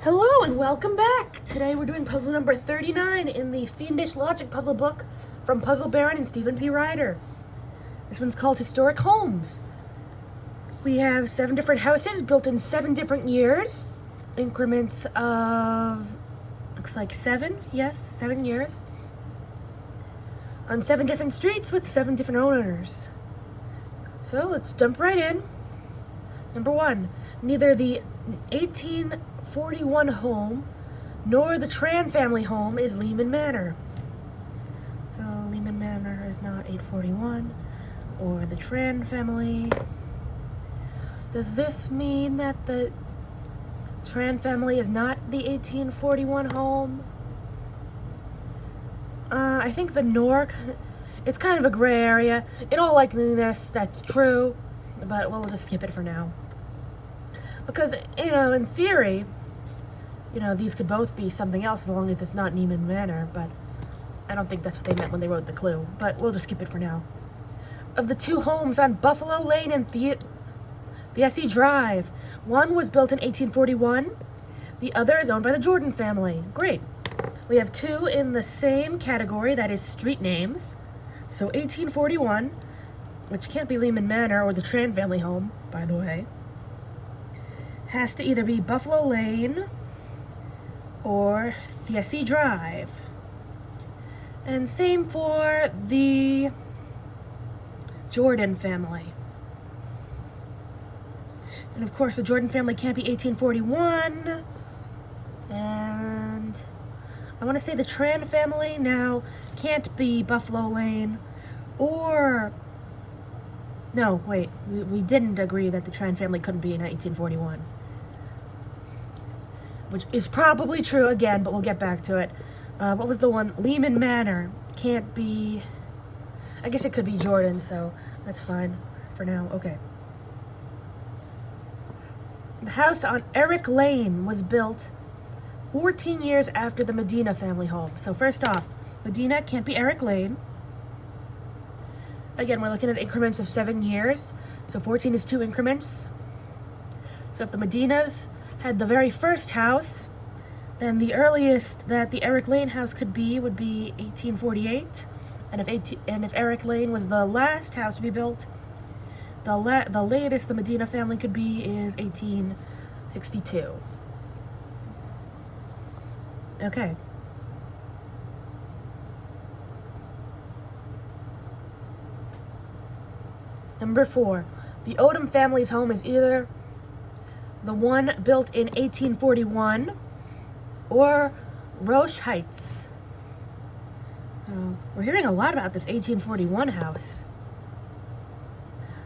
Hello and welcome back! Today we're doing puzzle number 39 in the Fiendish Logic Puzzle book from Puzzle Baron and Stephen P. Ryder. This one's called Historic Homes. We have 7 different houses built in 7 different years. Increments of, looks like 7 years. On 7 different streets with 7 different owners. So let's jump right in. Number 1, neither the 1841 home nor the Tran family home is Lehman Manor. So Lehman Manor is not 841 or the Tran family. Does this mean that the Tran family is not the 1841 home? I think the Nork, it's kind of a gray area. In all likeliness, that's true, but we'll just skip it for now. Because, in theory, these could both be something else as long as it's not Lehman Manor, but I don't think that's what they meant when they wrote the clue, but we'll just skip it for now. Of the 2 homes on Buffalo Lane and Fiesdish Drive, one was built in 1841, the other is owned by the Jordan family. Great. We have 2 in the same category, that is street names. So 1841, which can't be Lehman Manor or the Tran family home, by the way, has to either be Buffalo Lane or Fiesdish Drive. And same for the Jordan family. And of course the Jordan family can't be 1841. And I want to say the Tran family now can't be Buffalo Lane or... No, wait, we didn't agree that the Tran family couldn't be in 1841. Which is probably true again, but we'll get back to it. What was the one? Lehman Manor can't be... I guess it could be Jordan, so that's fine for now. Okay. The house on Eric Lane was built 14 years after the Medina family home. So first off, Medina can't be Eric Lane. Again, we're looking at increments of 7 years. So 14 is 2 increments. So if the Medinas had the very first house, then the earliest that the Eric Lane house could be would be 1848. And if Eric Lane was the last house to be built, the latest the Medina family could be is 1862. Okay. Number 4, the Odom family's home is either the one built in 1841 or Roche Heights. We're hearing a lot about this 1841 house.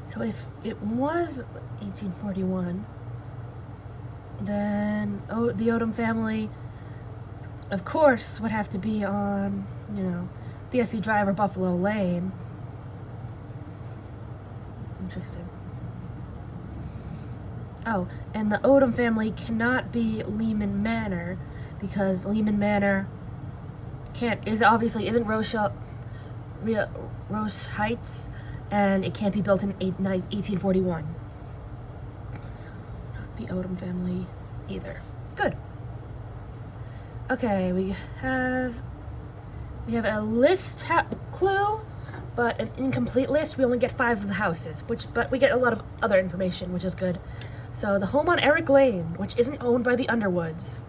So if it was 1841, then the Odom family, of course, would have to be on, Fiesdish Drive or Buffalo Lane. Interesting. Oh, and the Odom family cannot be Lehman Manor because Lehman Manor isn't Roche Heights, and it can't be built in 1841. So not the Odom family either. Good. Okay, we have a list clue, but an incomplete list. We only get 5 of the houses, but we get a lot of other information, which is good. So the home on Eric Lane, which isn't owned by the Underwoods.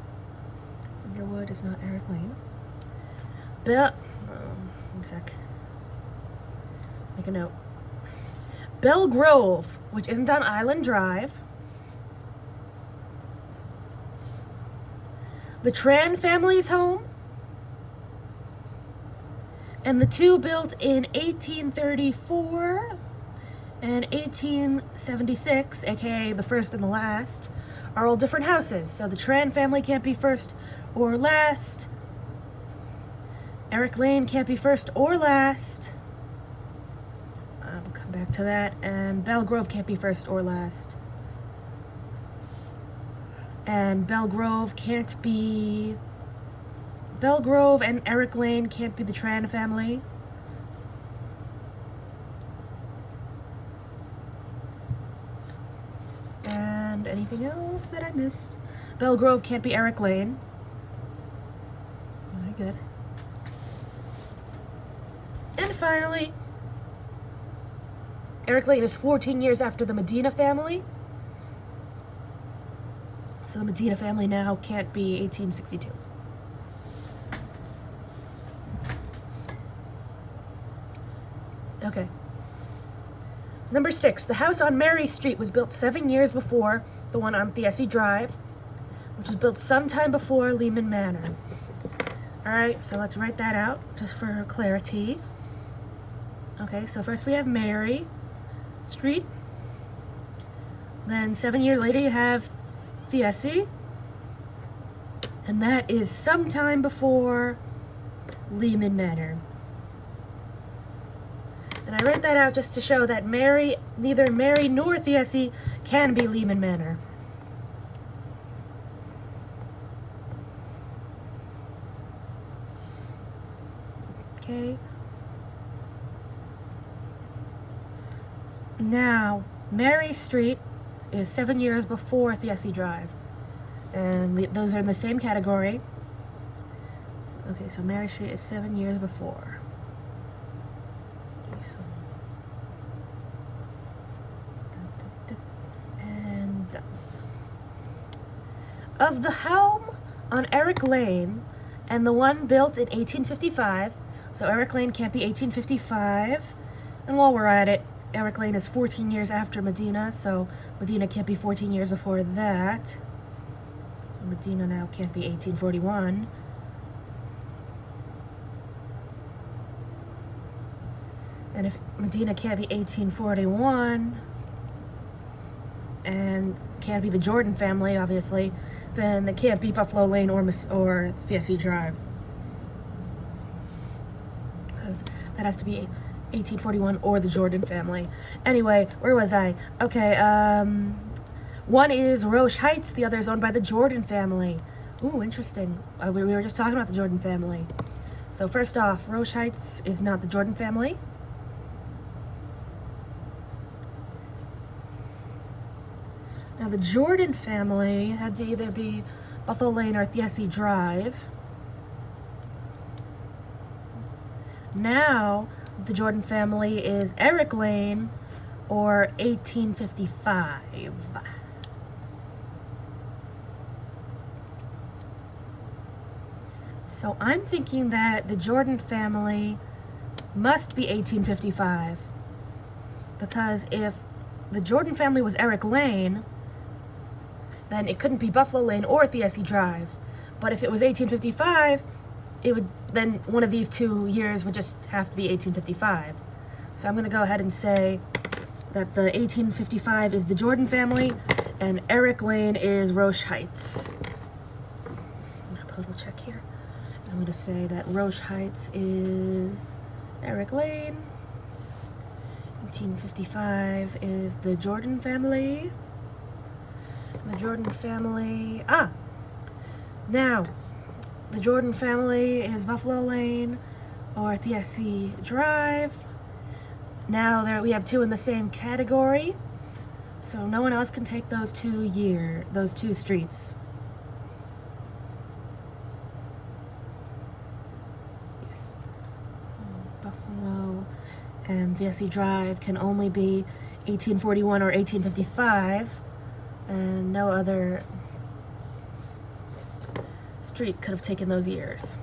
Underwood is not Eric Lane. One sec. Make a note. Bell Grove, which isn't on Island Drive. The Tran family's home. And the 2 built in 1834 and 1876, aka the first and the last, are all different houses. So the Tran family can't be first or last. Eric Lane can't be first or last. We'll come back to that. And Bell Grove can't be first or last. And Bell Grove and Eric Lane can't be the Tran family. And anything else that I missed? Belgrove can't be Eric Lane. Very good. And finally, Eric Lane is 14 years after the Medina family. So the Medina family now can't be 1862. Okay. Number 6, the house on Mary Street was built 7 years before the one on Fiesty Drive, which was built sometime before Lehman Manor. Alright, so let's write that out just for clarity. Okay, so first we have Mary Street. Then 7 years later you have Fiesty. And that is sometime before Lehman Manor. And I write that out just to show that neither Mary nor Fiesty can be Lehman Manor. Okay. Now, Mary Street is 7 years before Fiesty Drive. And those are in the same category. Okay, so Mary Street is 7 years before. Okay, so. And done. Of the home on Eric Lane and the one built in 1855, so Eric Lane can't be 1855. And while we're at it, Eric Lane is 14 years after Medina, so Medina can't be 14 years before that. So Medina now can't be 1841. And if Medina can't be 1841, and can't be the Jordan family, obviously, then it can't be Buffalo Lane or Fiesty Drive. Because that has to be 1841 or the Jordan family. Anyway, where was I? Okay, one is Roche Heights, the other is owned by the Jordan family. Ooh, interesting. We were just talking about the Jordan family. So first off, Roche Heights is not the Jordan family. Now the Jordan family had to either be Buffalo Lane or Fiesty Drive. Now the Jordan family is Eric Lane or 1855. So I'm thinking that the Jordan family must be 1855, because if the Jordan family was Eric Lane, then it couldn't be Buffalo Lane or Fiesty Drive. But if it was 1855, then one of these 2 years would just have to be 1855. So I'm going to go ahead and say that the 1855 is the Jordan family and Eric Lane is Roche Heights. I'm going to put a little check here. I'm going to say that Roche Heights is Eric Lane. 1855 is the Jordan family. The Jordan family... Now, the Jordan family is Buffalo Lane or Fiesty Drive. Now we have 2 in the same category, so no one else can take those 2 streets. Yes. Buffalo and Fiesty Drive can only be 1841 or 1855, and no other street could have taken those years.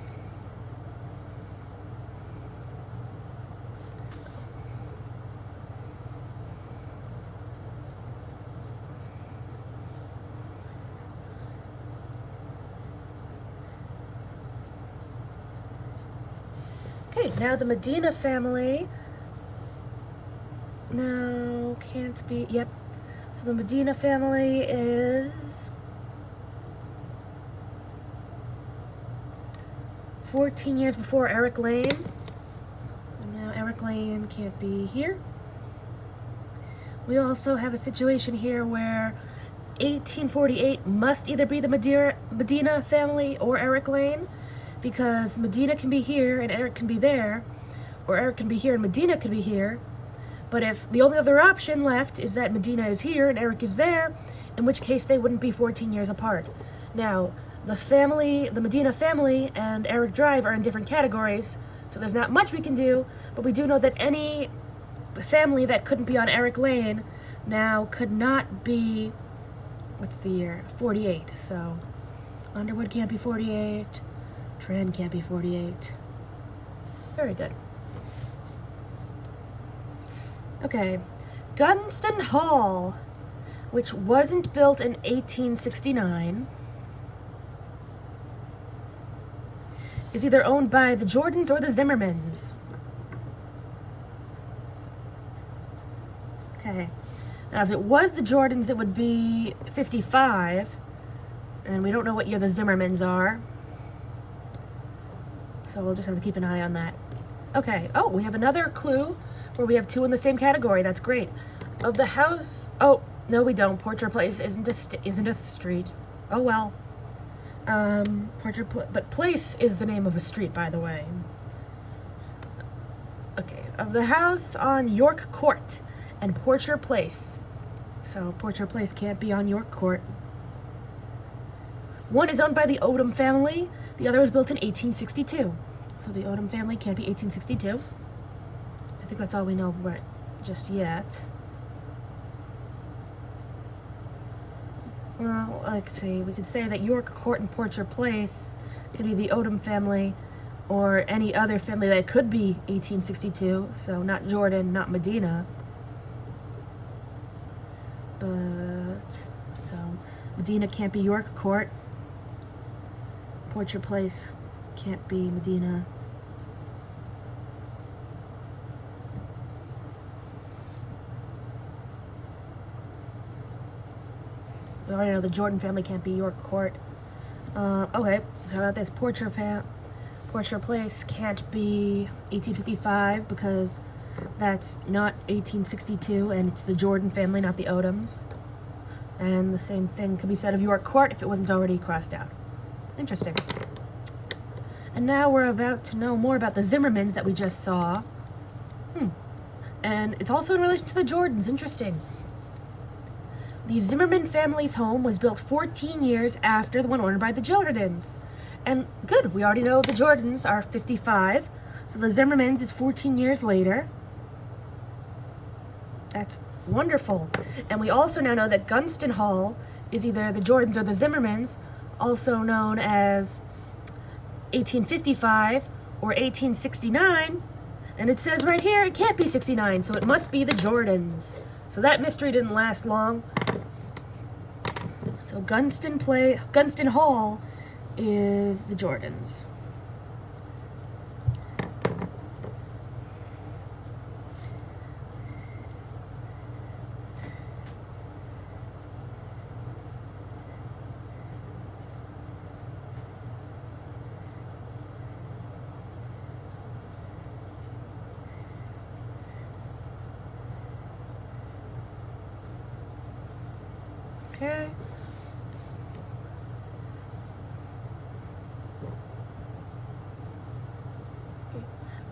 Okay, now the Medina family. No, can't be. Yep. So the Medina family is 14 years before Eric Lane. And now Eric Lane can't be here. We also have a situation here where 1848 must either be the Medina family or Eric Lane, because Medina can be here and Eric can be there, or Eric can be here and Medina can be here. But if the only other option left is that Medina is here and Eric is there, in which case they wouldn't be 14 years apart. Now, the Medina family and Eric Drive are in different categories, so there's not much we can do, but we do know that any family that couldn't be on Eric Lane now could not be, what's the year? 48. So Underwood can't be 48. Tran can't be 48. Very good. Okay, Gunston Hall, which wasn't built in 1869, is either owned by the Jordans or the Zimmermans. Okay, now if it was the Jordans, it would be 55, and we don't know what year the Zimmermans are, so we'll just have to keep an eye on that. Okay, oh, we have another clue where we have two in the same category. That's great. Of the house, oh, no we don't. Portrait Place isn't a street. Oh well. But Place is the name of a street, by the way. Okay, of the house on York Court and Portrait Place. So Portrait Place can't be on York Court. One is owned by the Odom family. The other was built in 1862. So the Odom family can't be 1862. I think that's all we know right just yet. Well, I could say, we could say that York Court and Portrait Place could be the Odom family or any other family that could be 1862, so not Jordan, not Medina. But, so, Medina can't be York Court. Portrait Place can't be Medina. We already know the Jordan family can't be York Court. Okay, how about this? Portrait Place can't be 1855 because that's not 1862, and it's the Jordan family, not the Odoms. And the same thing could be said of York Court if it wasn't already crossed out. Interesting. And now we're about to know more about the Zimmermans that we just saw. And it's also in relation to the Jordans. Interesting. The Zimmerman family's home was built 14 years after the one owned by the Jordans. And good, we already know the Jordans are 55, so the Zimmermans is 14 years later. That's wonderful. And we also now know that Gunston Hall is either the Jordans or the Zimmermans, also known as 1855 or 1869. And it says right here it can't be 69, so it must be the Jordans. So that mystery didn't last long. So Gunston Hall is the Jordans. Okay.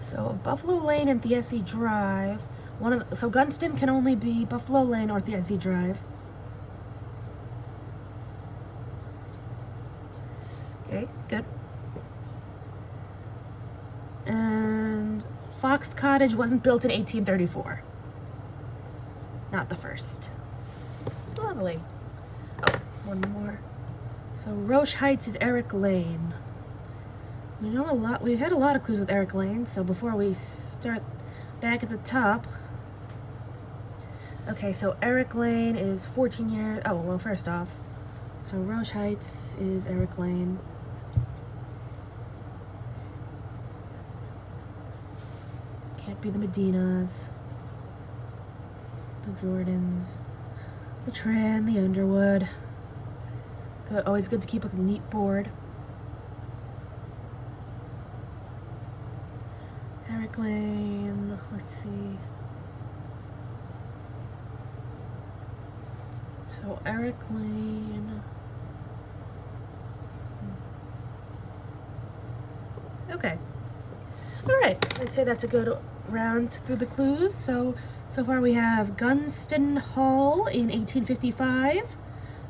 So of Buffalo Lane and Thiesse Drive, so Gunston can only be Buffalo Lane or Thiesse Drive. Okay, good. And Fox Cottage wasn't built in 1834. Not the first. Lovely. Oh, one more. So Roche Heights is Eric Lane. We know a lot. We've had a lot of clues with Eric Lane, so before we start back at the top. Okay, so Eric Lane is 14 years. Oh, well, first off. So Roche Heights is Eric Lane. Can't be the Medinas, the Jordans, the Tran, the Underwood. Good, always good to keep a neat board. Eric Lane, let's see. So Eric Lane. Okay. All right, I'd say that's a good round through the clues. So far we have Gunston Hall in 1855,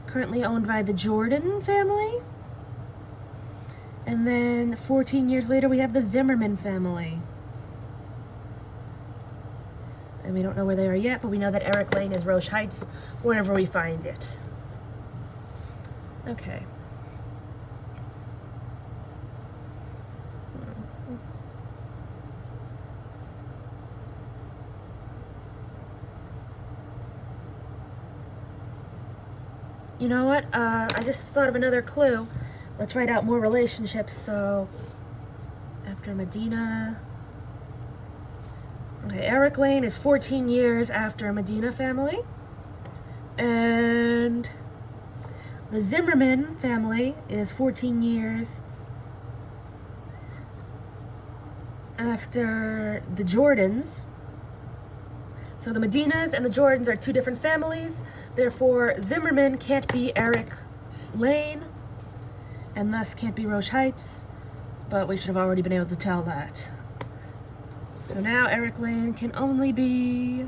currently owned by the Jordan family. And then 14 years later, we have the Zimmerman family. And we don't know where they are yet, but we know that Eric Lane is Roche Heights wherever we find it. Okay. You know what? I just thought of another clue. Let's write out more relationships. So, after Medina. Okay, Eric Lane is 14 years after Medina family. And the Zimmerman family is 14 years after the Jordans. So the Medinas and the Jordans are two different families. Therefore, Zimmerman can't be Eric Lane, and thus can't be Roche Heights, but we should have already been able to tell that. So now Eric Lane can only be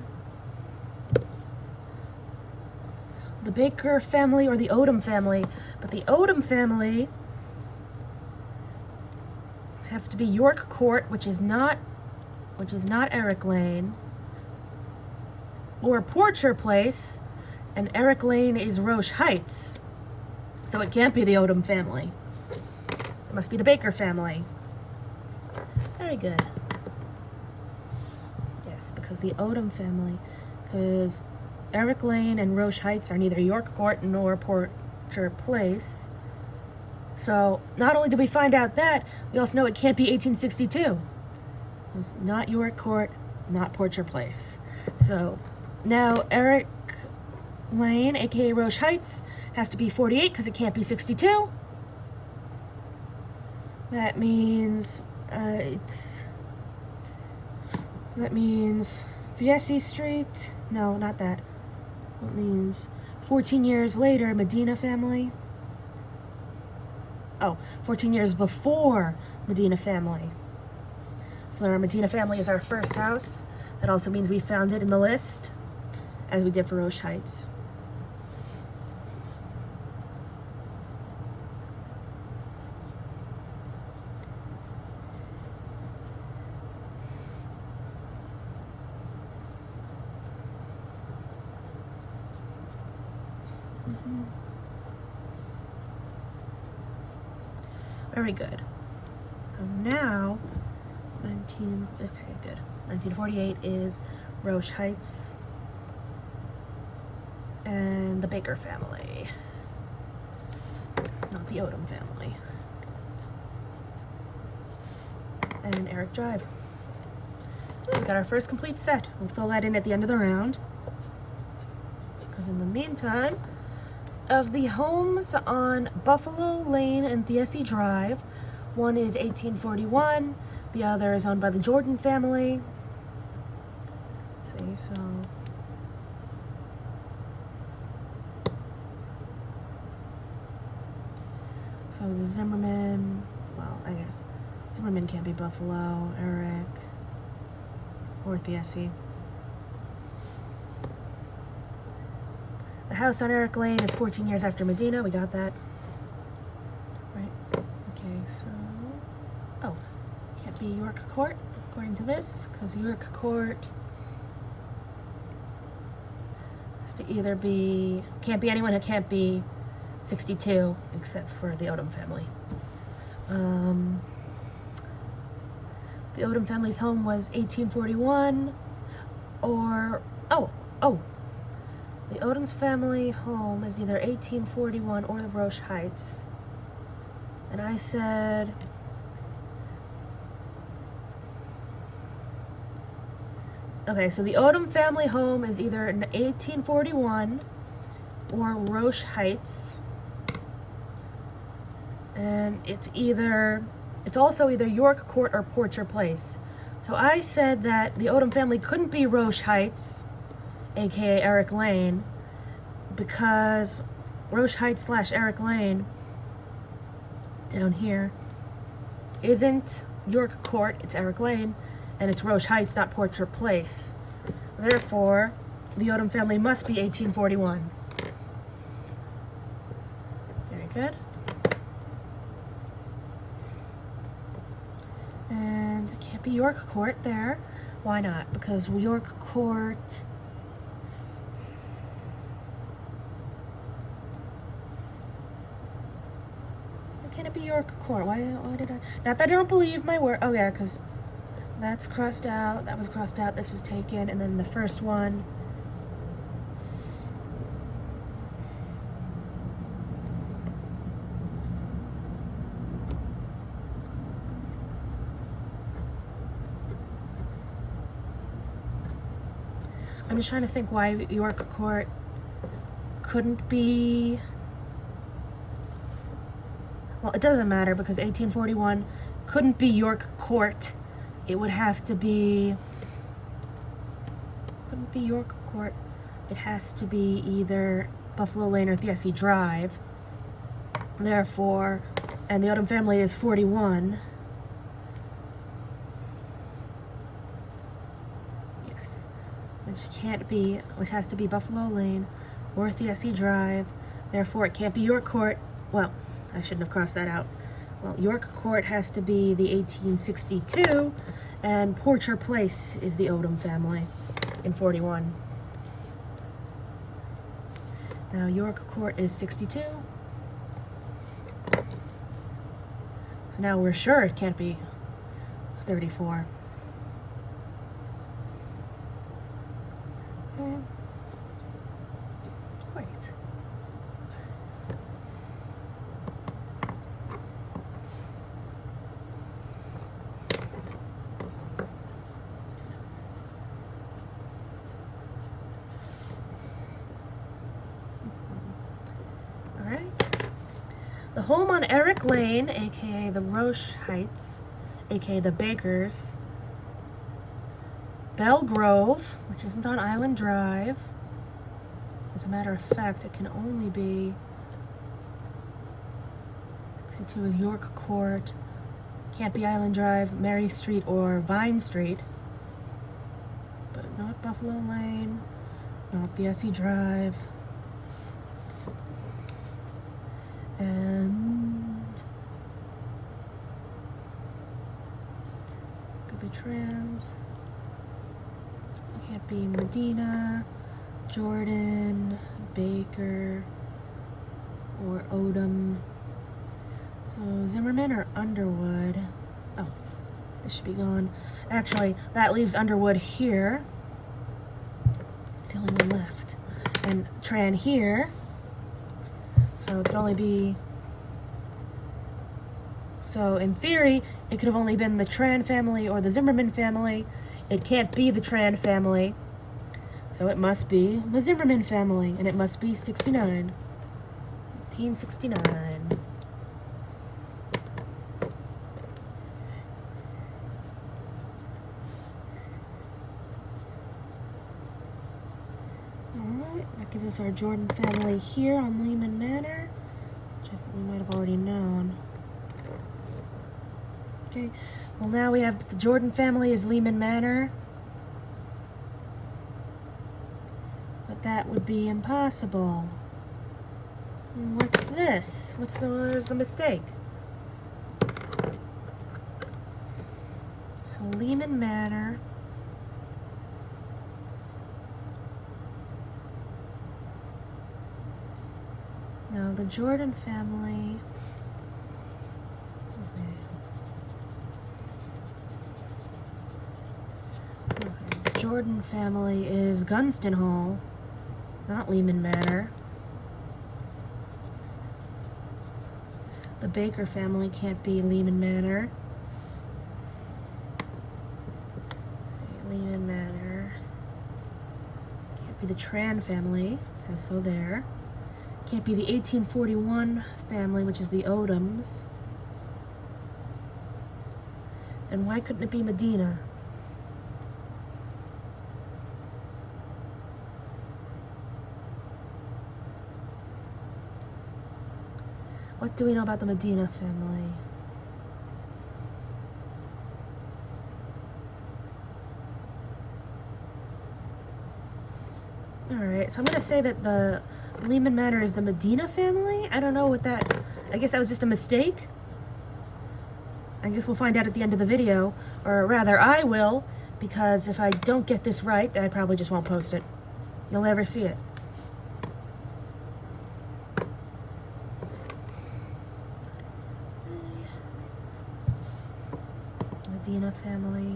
the Baker family or the Odom family, but the Odom family have to be York Court, which is not Eric Lane, or Porcher Place, and Eric Lane is Roche Heights. So it can't be the Odom family. It must be the Baker family. Very good. Yes, because the Odom family, because Eric Lane and Roche Heights are neither York Court nor Porcher Place. So not only did we find out that, we also know it can't be 1862. It's not York Court, not Porcher Place. So now Eric Lane, aka Roche Heights, has to be 48 because it can't be 62. That means Fiessi Street. No, not that. That means 14 years later, Medina family. Oh, 14 years before Medina family. So our Medina family is our first house. That also means we found it in the list, as we did for Roche Heights. Very good. So now, 1948 is Roche Heights and the Baker family, not the Odom family. And Eric Drive. We got our first complete set. We'll fill that in at the end of the round. Because in the meantime, of the homes on Buffalo Lane and Fiessi Drive, one is 1841, the other is owned by the Jordan family. Let's see, so the Zimmerman, well, I guess Zimmerman can't be Buffalo, Eric, or Fiessi. The house on Eric Lane is 14 years after Medina. We got that. Right. Okay, so... Oh, can't be York Court, according to this, because York Court has to either be... Can't be anyone who can't be 62, except for the Odom family. The Odom family's home was 1841, or... Oh! The Odom's family home is either 1841 or the Roche Heights. And I said... Okay, so the Odom family home is either 1841 or Roche Heights. And it's also either York Court or Porcher Place. So I said that the Odom family couldn't be Roche Heights, aka Eric Lane, because Roche Heights / Eric Lane down here isn't York Court, it's Eric Lane, and it's Roche Heights, not Porcher Place. Therefore, the Odom family must be 1841. good. And it can't be York Court there. Why not? Because York Court... Why can't it be York Court? Why did I... Not that I don't believe my word. Oh yeah, because that's crossed out. That was crossed out. This was taken. And then the first one... I'm just trying to think why York Court couldn't be... Well, it doesn't matter because 1841 couldn't be York Court. It would have to be... Couldn't be York Court. It has to be either Buffalo Lane or Thiesse Drive. Therefore, and the Odom family is 41. Which has to be Buffalo Lane or Thiesse Drive. Therefore, it can't be York Court. Well, I shouldn't have crossed that out. Well, York Court has to be the 1862, and Porcher Place is the Odom family in 41. Now, York Court is 62. So now we're sure it can't be 34. Wait. All right. The home on Eric Lane, aka the Roche Heights, aka the Bakers. Bell Grove, which isn't on Island Drive. As a matter of fact, it can only be... 62 is York Court. Can't be Island Drive, Mary Street, or Vine Street. But not Buffalo Lane, not Thiesse Drive. And... could be Trans. Can't be Medina, Jordan, Baker, or Odom. So Zimmerman or Underwood. Oh, this should be gone. Actually, that leaves Underwood here. It's the only one left. And Tran here. So it could only be... So in theory, it could have only been the Tran family or the Zimmerman family. It can't be the Tran family, so it must be the Zimmerman family, and it must be 69. 1869. Alright, that gives us our Jordan family here on Lehman Manor, which I think we might have already known. Okay. Well, now we have the Jordan family is Lehman Manor. But that would be impossible. What's this? What's the mistake? So Lehman Manor. Now the Jordan family. The Jordan family is Gunston Hall, not Lehman Manor. The Baker family can't be Lehman Manor. Lehman Manor. Can't be the Tran family, it says so there. Can't be the 1841 family, which is the Odoms. And why couldn't it be Medina? What do we know about the Medina family? Alright, so I'm going to say that the Lehman Manor is the Medina family? I don't know what that I guess that was just a mistake. I guess we'll find out at the end of the video, or rather I will, because if I don't get this right, I probably just won't post it. You'll never see it. Medina family.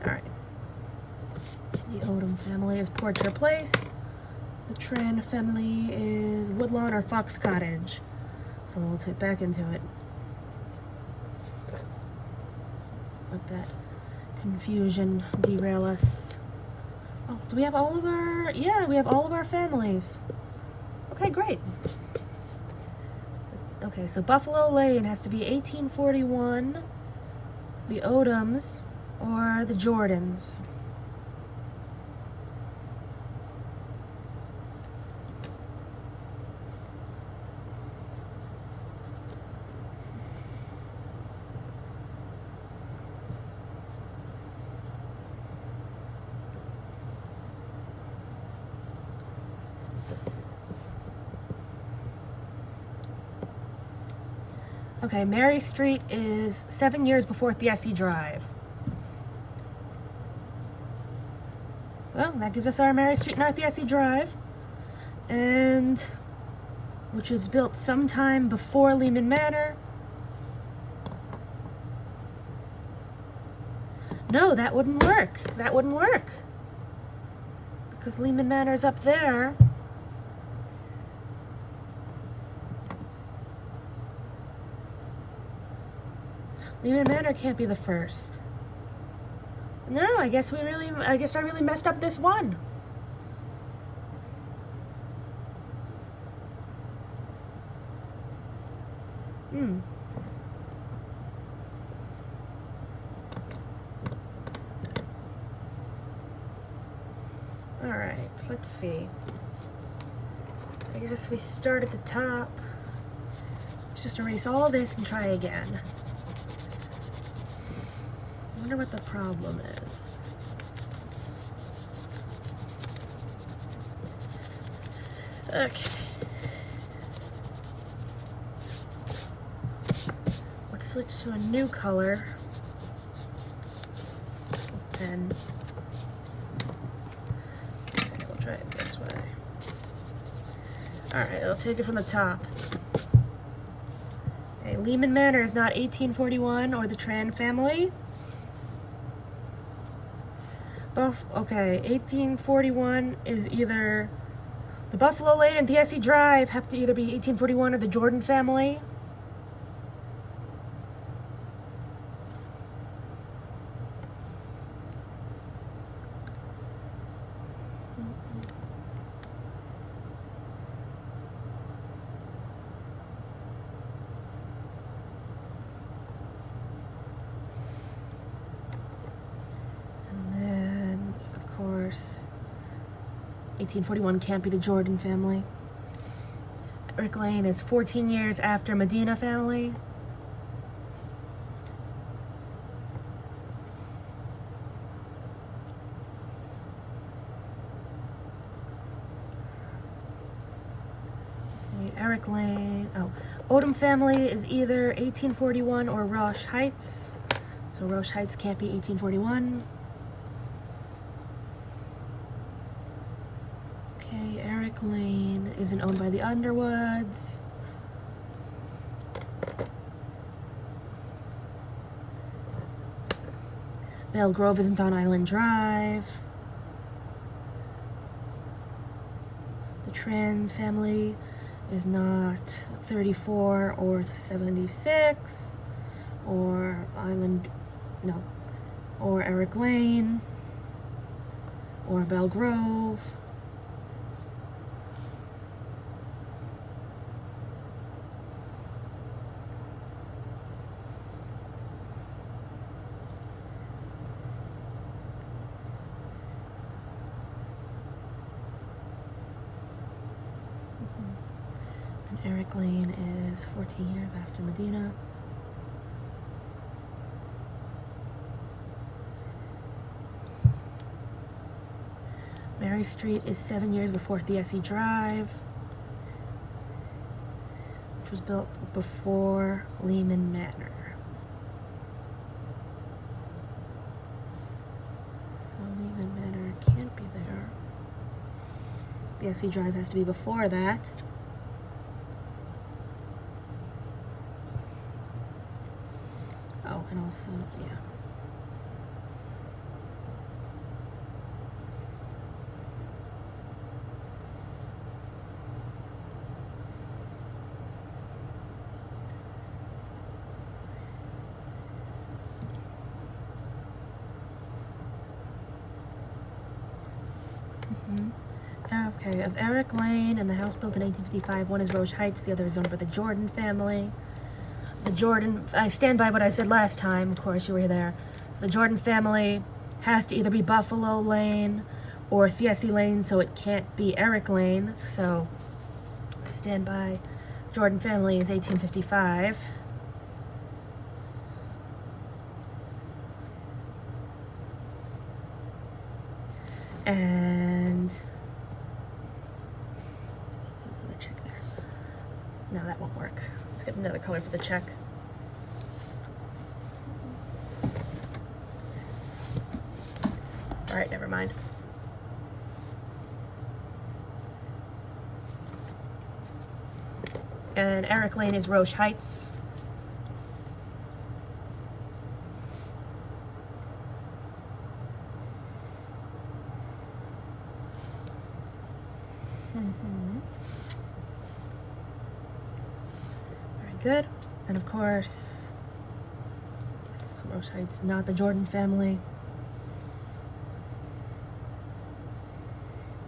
All right. The Odom family is Portrait Place. The Tran family is Woodlawn or Fox Cottage. So we'll take back into it. Let that confusion derail us. Oh, do we have all of our... Yeah, we have all of our families. Okay, great. Okay, so Buffalo Lane has to be 1841, the Odoms, or the Jordans. Okay, Mary Street is 7 years before Thiesse Drive. So that gives us our Mary Street and our Thiesse Drive, and which was built sometime before Lehman Manor. No, that wouldn't work. That wouldn't work. Because Lehman Manor's up there. Lehman Manor can't be the first. No, I guess I really messed up this one. All right, let's see. I guess we start at the top. Just erase all this and try again. I wonder what the problem is. Okay. Let's switch to a new color. Pen. Okay, we'll try it this way. Alright, I'll take it from the top. Okay, Lehman Manor is not 1841 or the Tran family. Okay, 1841 is either the Buffalo Lane and Thiesse Drive have to either be 1841 or the Jordan family. And then, of course, 1841 can't be the Jordan family. Eric Lane is 14 years after Medina family. Okay, Eric Lane. Oh, Odom family is either 1841 or Roche Heights. So Roche Heights can't be 1841. Okay, Eric Lane isn't owned by the Underwoods. Belle Grove isn't on Island Drive. The Tran family is not 34 or 76 or or Eric Lane or Belle Grove. And Eric Lane is 14 years after Medina. Mary Street is 7 years before Theesse Drive, which was built before Lehman Manor. So Lehman Manor can't be there. Theesse Drive has to be before that. Oh, and also, yeah. Okay, of Eric Lane and the house built in 1855, one is Roche Heights, the other is owned by the Jordan family. The Jordan, I stand by what I said last time, of course you were there. So the Jordan family has to either be Buffalo Lane or Theesse Lane, so it can't be Eric Lane. So I stand by Jordan family is 1855. And another check there. No, that won't work. Let's get another color for the check. All right, never mind. And Eric Lane is Roche Heights. Very good. And of course, yes, Roche Heights, not the Jordan family.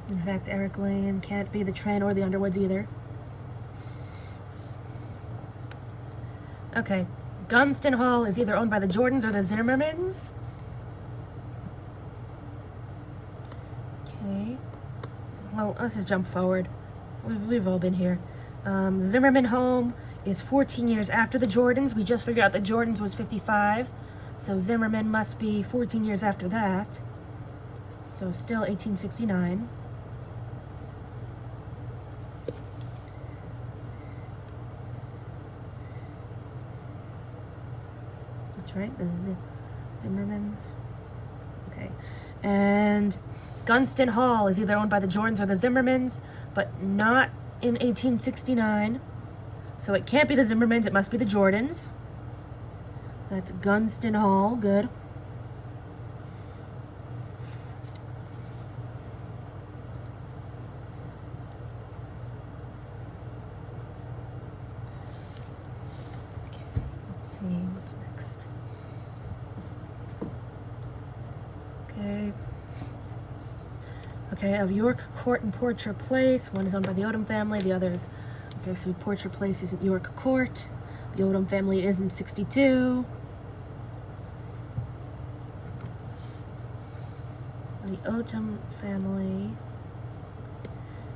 In fact, Eric Lane can't be the Tran or the Underwoods either. Okay, Gunston Hall is either owned by the Jordans or the Zimmermans. Okay. Well, let's just jump forward. We've all been here. The Zimmerman home is 14 years after the Jordans. We just figured out that Jordans was 55. So Zimmerman must be 14 years after that. So still 1869. That's right, the Zimmermans. Okay. And Gunston Hall is either owned by the Jordans or the Zimmermans, but not in 1869. So it can't be the Zimmermans, it must be the Jordans. That's Gunston Hall, good. Okay, let's see, what's next? Okay, of York Court and Portrait Place. One is owned by the Odom family, the other is... Okay, so Portrait Place is at York Court. The Odom family is in 62. The Odom family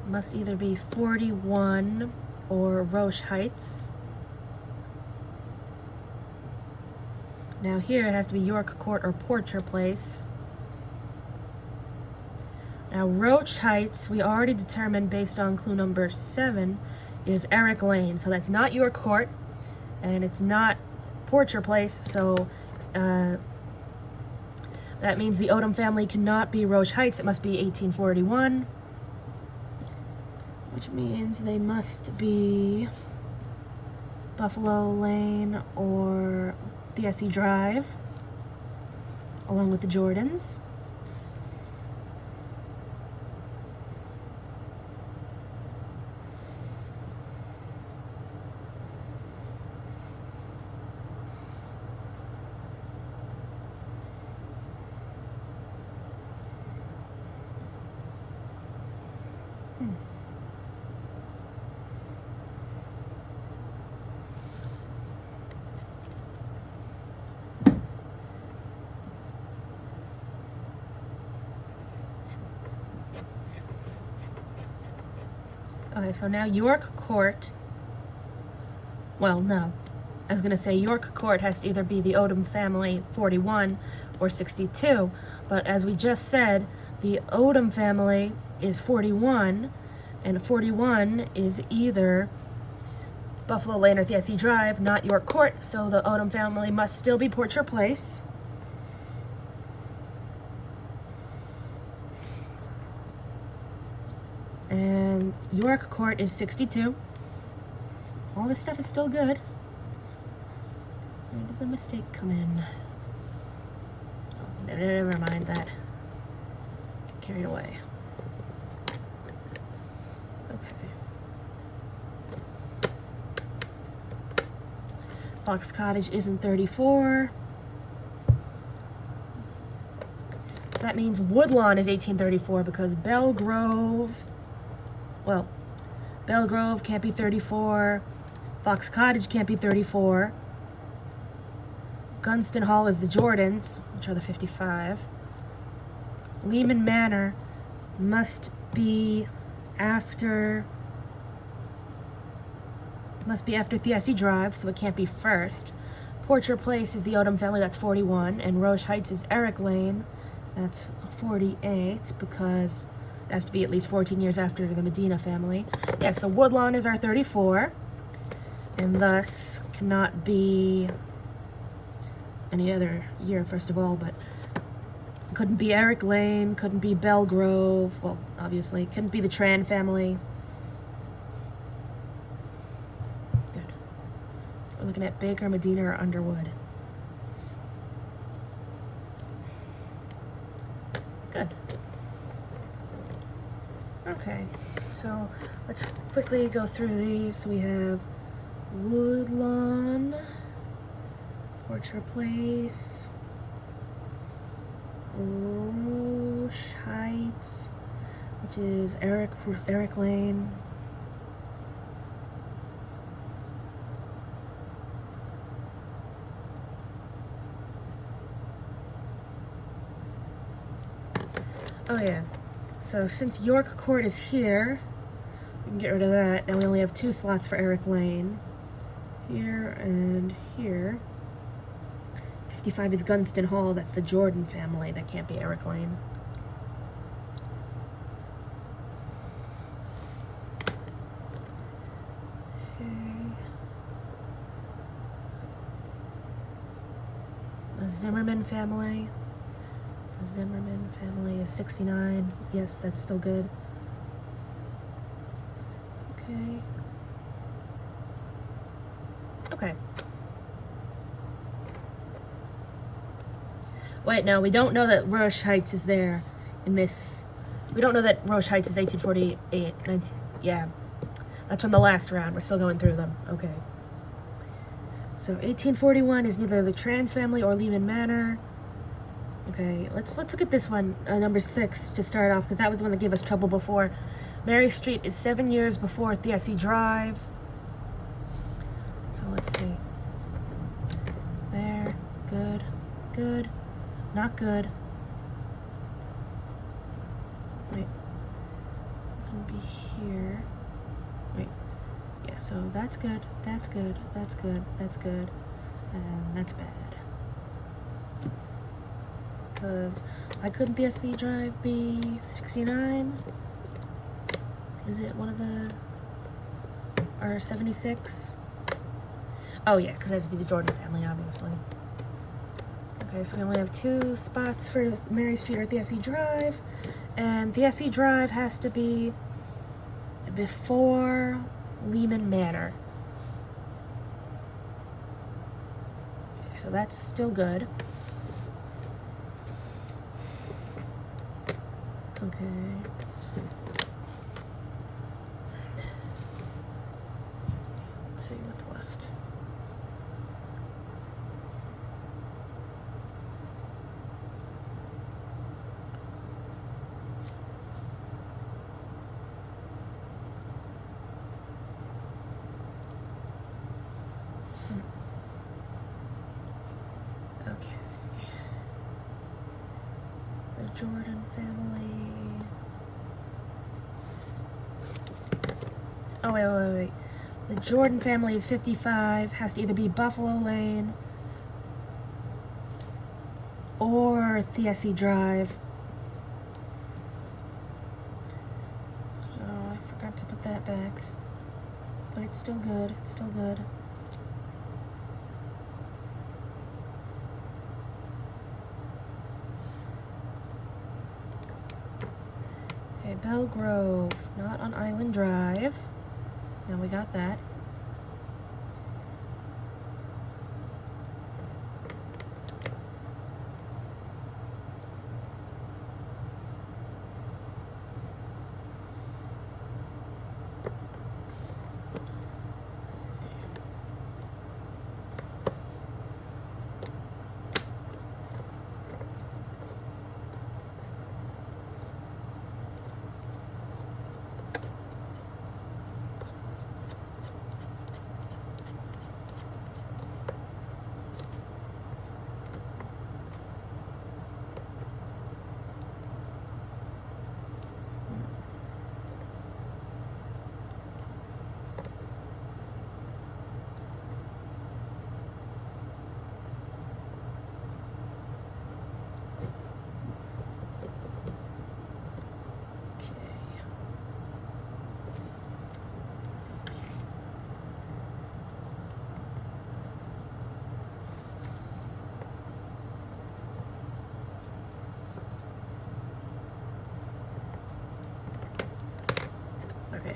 must either be 41 or Roche Heights. Now here it has to be York Court or Portrait Place. Now, Roche Heights, we already determined based on clue number 7, is Eric Lane. So that's not York Court, and it's not Portrait Place. So that means the Odom family cannot be Roche Heights. It must be 1841, which means they must be Buffalo Lane or Theesse Drive, along with the Jordans. Okay, so now York Court, well, no. I was going to say York Court has to either be the Odom family 41 or 62, but as we just said, The Odom family is 41, and 41 is either Buffalo Lane or Thiesse Drive, not York Court, so the Odom family must still be Porcher Place. And York Court is 62. All this stuff is still good. Where did the mistake come in? Oh, never mind that. Carried away. Okay. Fox Cottage isn't 34. That means Woodlawn is 1834 because Belgrove can't be 34. Fox Cottage can't be 34. Gunston Hall is the Jordans, which are the 55. Lehman Manor must be after Thiesse Drive, so it can't be first. Porcher Place is the Odom family, that's 41, and Roche Heights is Eric Lane, that's 48, because it has to be at least 14 years after the Medina family. Yeah, so Woodlawn is our 34, and thus cannot be any other year, first of all, but couldn't be Eric Lane, couldn't be Belgrove, well, obviously, couldn't be the Tran family. Good. We're looking at Baker, Medina, or Underwood. Good. Okay, so let's quickly go through these. We have Woodlawn, Porcher Place, Roche Heights, which is Eric Lane. Oh yeah, so since York Court is here, we can get rid of that. Now we only have 2 slots for Eric Lane. Here and here. 55 is Gunston Hall, that's the Jordan family, that can't be Eric Lane. Okay. The Zimmerman family. The Zimmerman family is 69. Yes, that's still good. Okay. Okay. Wait, no, we don't know that Roche Heights is there in this. We don't know that Roche Heights is 1848. Yeah. That's from the last round. We're still going through them. Okay. So 1841 is neither the Trans family or Lehman Manor. Okay, let's look at this one, number 6, to start off, because that was the one that gave us trouble before. Mary Street is 7 years before Thiesse Drive. So let's see. There, good, good, not good. Wait, it'll be here. Wait, yeah, so that's good, that's good, that's good, that's good, and that's bad. Because why couldn't the SC Drive be 69? Is it one of the, or 76? Oh yeah, because it has to be the Jordan family, obviously. Okay, so we only have 2 spots for Mary Street or Thiesse Drive, and Thiesse Drive has to be before Lehman Manor. Okay, so that's still good. Okay. Let's see what's left. Okay. The Jordan family. Oh, wait. The Jordan family is 55, has to either be Buffalo Lane or Thiesse Drive. it's still good. It's still good. Okay, Belgrove, not on Island Drive. Now we got that.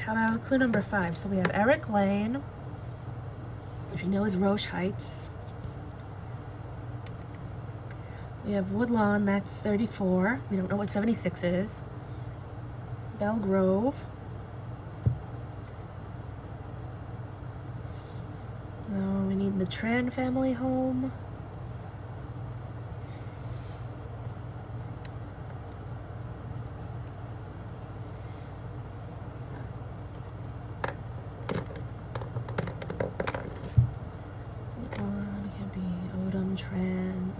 How about clue number 5? So we have Eric Lane, which we know is Roche Heights. We have Woodlawn, that's 34. We don't know what 76 is. Belgrove. Now we need the Tran family home.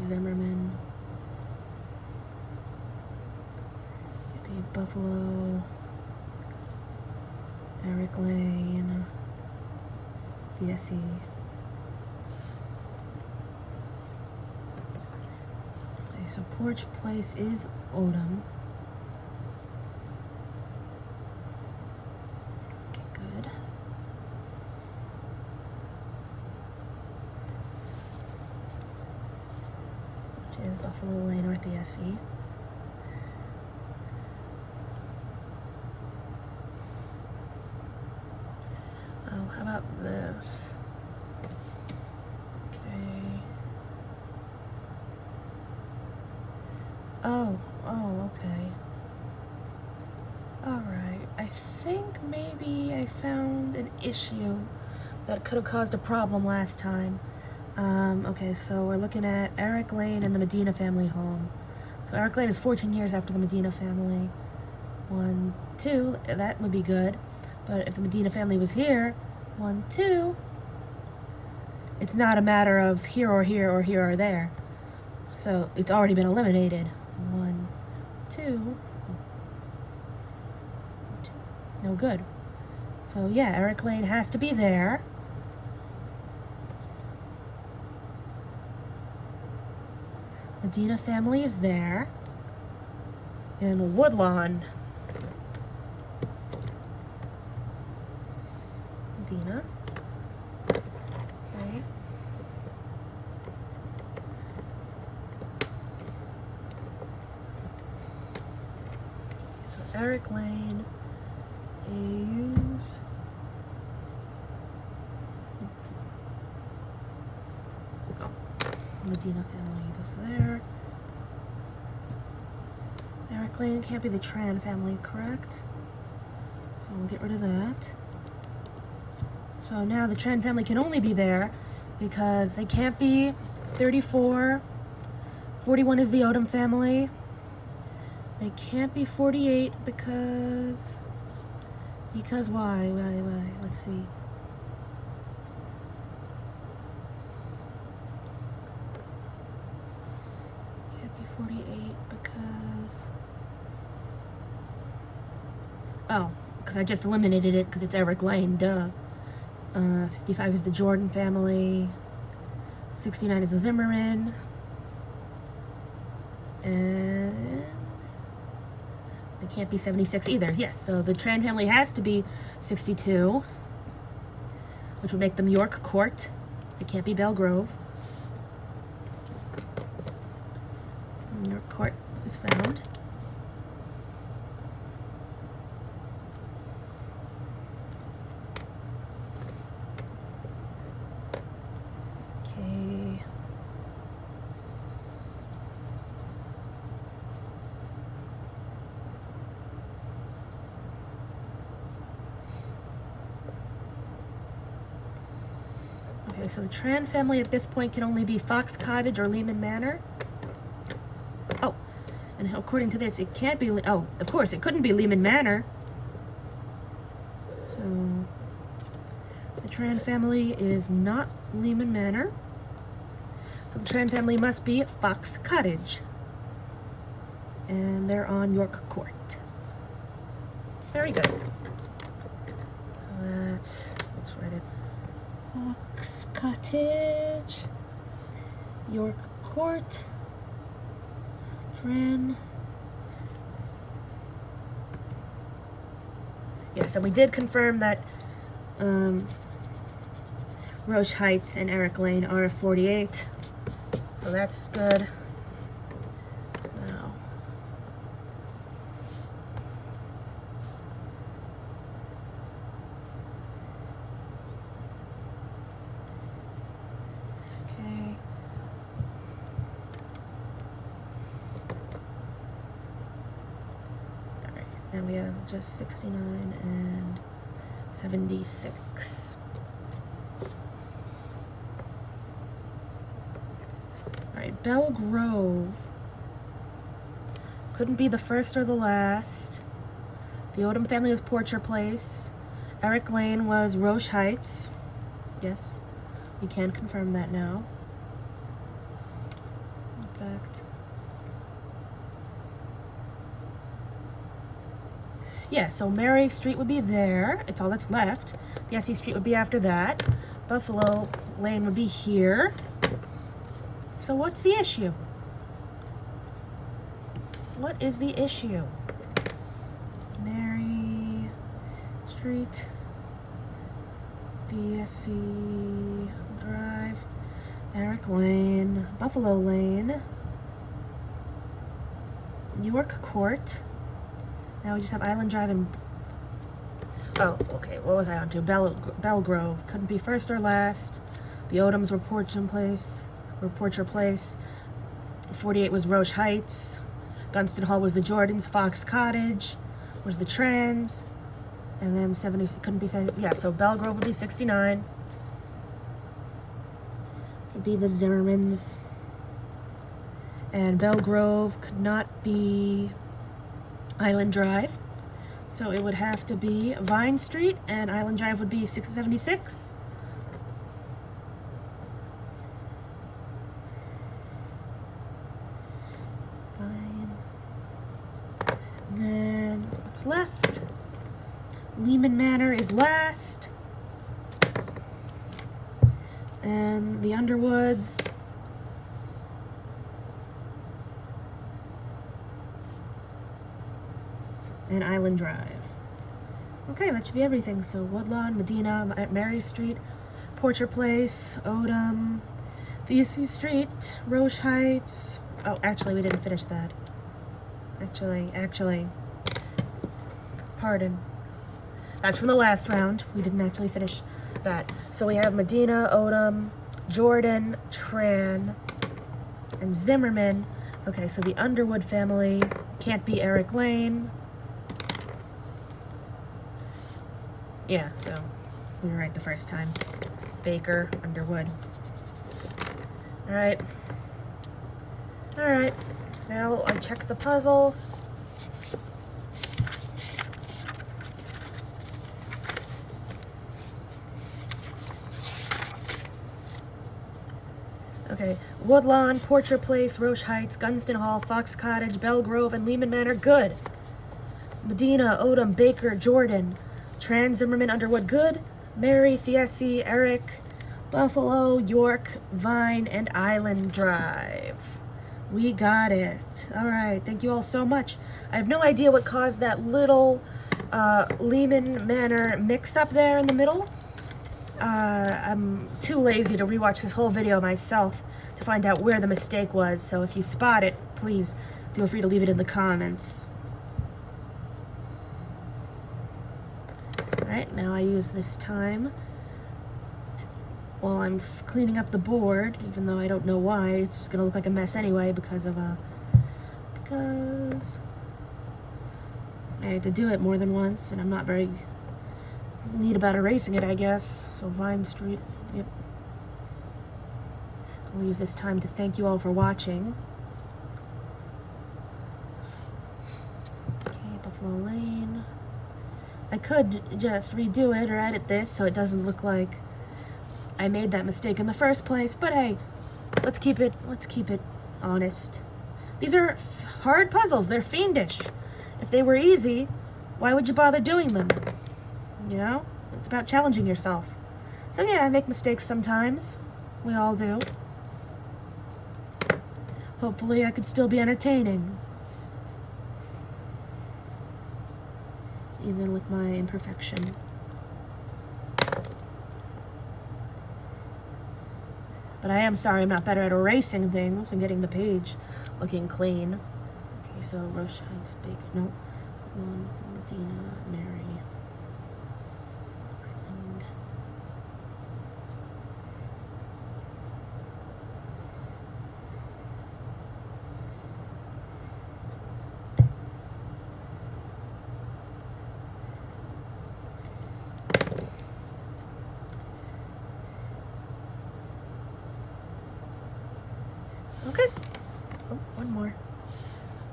Zimmerman, maybe Buffalo, Eric Lane, VSE. Okay, so Porch Place is Odom. Okay, good. Is Buffalo Lane or VSE. Oh, how about this? Okay. Oh, okay. Alright, I think maybe I found an issue that could have caused a problem last time. Okay, so we're looking at Eric Lane and the Medina family home. So Eric Lane is 14 years after the Medina family. 1, 2, that would be good. But if the Medina family was here, 1, 2, it's not a matter of here or here or here or there. So it's already been eliminated. 1, 2. No good. So yeah, Eric Lane has to be there. Medina family is there. And Woodlawn. Medina. Okay. So Eric Lane is Medina family goes there. Eric Lane can't be the Tran family, correct? So we'll get rid of that. So now the Tran family can only be there because they can't be 34. 41 is the Odom family. They can't be 48 because why? Let's see. Can't be 48 because... Oh, because I just eliminated it because it's Eric Lane, duh. 55 is the Jordan family. 69 is the Zimmerman. And it can't be 76 either. Yes, so the Tran family has to be 62. which would make them York Court. It can't be Belgrove. York Court is found. Okay. Okay, so the Tran family at this point can only be Fox Cottage or Lehman Manor. Oh, and according to this, it can't be, oh, of course, it couldn't be Lehman Manor. So, the Tran family is not Lehman Manor. So the Tran family must be Fox Cottage. And they're on York Court. Very good. So let's write it. Fox Cottage, York Court, Tran. Yes, and we did confirm that Roche Heights and Eric Lane are 48. So that's good. Now, okay. All right, now we have just 69 and 76. Alright, Belgrove couldn't be the first or the last. The Odom family was Porcher Place. Eric Lane was Roche Heights. Yes, we can confirm that now. In fact, yeah, so Mary Street would be there. It's all that's left. The SE Street would be after that. Buffalo Lane would be here. So what's the issue? What is the issue? Mary Street, VSC Drive, Eric Lane, Buffalo Lane, York Court. Now we just have Island Drive and... Oh, okay, what was I on to? Belgrove. Couldn't be first or last. The Odoms were Porcher Place. 48 was Roche Heights. Gunston Hall was the Jordans. Fox Cottage was the Trans. And then 70, couldn't be 70. Yeah, so Belgrove would be 69. Would be the Zimmermans. And Belgrove could not be Island Drive. So it would have to be Vine Street, and Island Drive would be 676. Fine. And then what's left? Lehman Manor is last. And the Underwoods. And Island Drive. Okay, that should be everything. So Woodlawn, Medina, at Mary Street, Porcher Place, Odom, VSC Street, Roche Heights. Oh, actually, we didn't finish that. Actually, pardon. That's from the last round. We didn't actually finish that. So we have Medina, Odom, Jordan, Tran, and Zimmerman. Okay, so the Underwood family can't be Eric Lane. Yeah, so we were right the first time. Baker, Underwood. All right. Now I check the puzzle. Okay, Woodlawn, Porcher Place, Roche Heights, Gunston Hall, Fox Cottage, Belgrove, and Lehman Manor, good. Medina, Odom, Baker, Jordan, Tran, Zimmerman, Underwood, good. Mary, Thiesse, Eric, Buffalo, York, Vine, and Island Drive. We got it. All right, thank you all so much. I have no idea what caused that little Lehman Manor mix-up there in the middle. I'm too lazy to rewatch this whole video myself to find out where the mistake was, so if you spot it, please feel free to leave it in the comments. Alright, now I use this time while I'm cleaning up the board, even though I don't know why. It's gonna look like a mess anyway because I had to do it more than once, and I'm not very neat about erasing it, I guess. So Vine Street, yep. I'll use this time to thank you all for watching. Okay, Buffalo Lane. I could just redo it or edit this so it doesn't look like I made that mistake in the first place, but hey, let's keep it honest. These are hard puzzles. They're fiendish. If they were easy, why would you bother doing them? You know? It's about challenging yourself. So yeah, I make mistakes sometimes. We all do. Hopefully I could still be entertaining, even with my imperfection. But I am sorry I'm not better at erasing things and getting the page looking clean. Okay, so Roche Heights Baker, no, Medina, Mary. And okay. Oh, one more.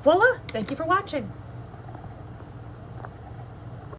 Voila! Thank you for watching.